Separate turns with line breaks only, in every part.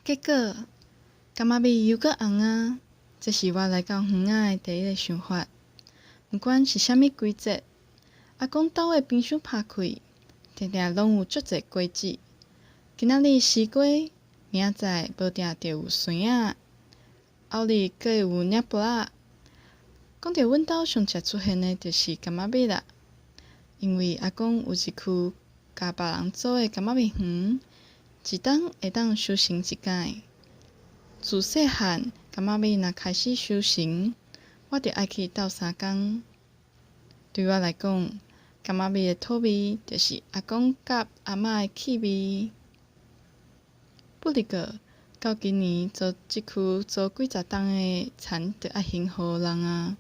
结果，柑仔米又搁红啊！这是我来到园仔的第一个想法。毋管是啥物季节，阿公兜的冰箱拍开，定定拢有足侪果子。今仔日西瓜，明仔载无定就有酸仔，后日阁会有领拔仔。讲到阮兜上常出现的，就是柑仔米啦。因为阿公有一区甲别人租的柑仔米园，一冬会当收成一间。自细汉，柑仔米若开始收成，我就爱去斗相共。对我来讲，柑仔米的土味，就是阿公甲阿嬷的气味。不哩个，到今年做即区做几十冬的田，就爱还互人啊。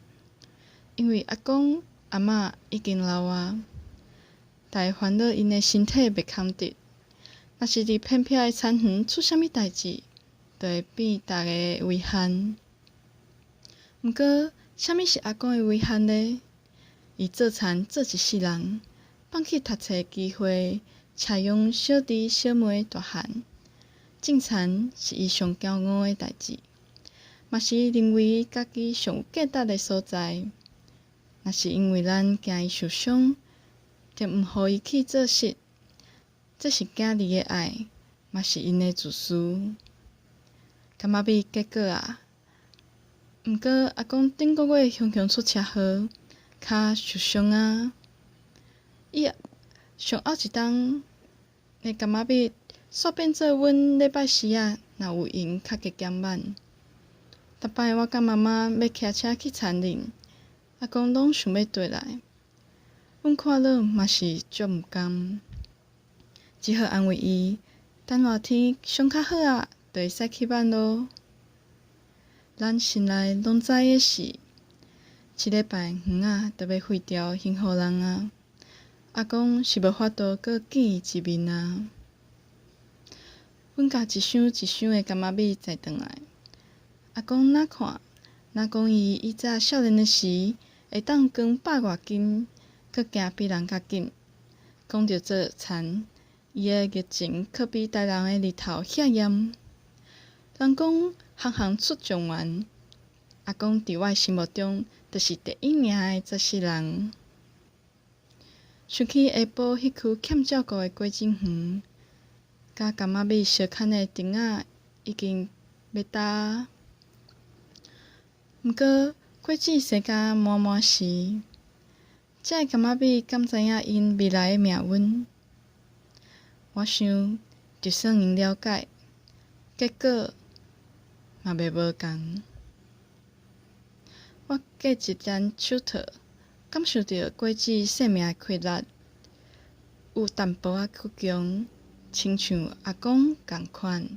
因为阿公阿嬷已经老啊，大家烦恼因的身体袂堪得。若是伫偏僻的田园出啥物代志，就会变大家的遗憾。毋过，啥物是阿公的遗憾呢？伊做田做一世人，放弃读册的机会，采用小弟小妹大汉，种田是伊上骄傲的代志，嘛是认为家己上有价值的所在。若是因为咱惊伊受伤，就毋互伊去做事，这是囝儿的爱，嘛是因的自私。柑仔米结果啊！毋过阿公顶个月雄雄出车祸，骹受伤啊！伊上后一冬的柑仔米煞变做阮礼拜四若有闲较加减慢。逐摆我甲妈妈要骑车去田林，阿公拢想要回来，阮看了嘛是足毋甘，只好安慰伊，等热天上较好啊，就会使去挽咯。咱心内拢知的是，一礼拜园仔就要废掉还互人啊！阿公是无法度阁见伊一面啊！阮家一箱一箱的柑仔米载转来，阿公哪看哪讲伊以前少年的时会当扛100外斤，阁行比人较紧。讲到做田，伊的热情可比大人的日头遐炎。人讲行行出状元，阿公伫我心目中就是第一名的做事人。想起下晡迄区欠照顾的果子园，甲柑仔米相牵的藤仔已经要焦。毋过果子生甲满满时，这个柑仔米敢知影因未来的命运？我想，就算因了解，结果嘛袂无共。我过一阵手套，感受到果子生命的快乐，有淡薄仔倔强，亲像阿公共款。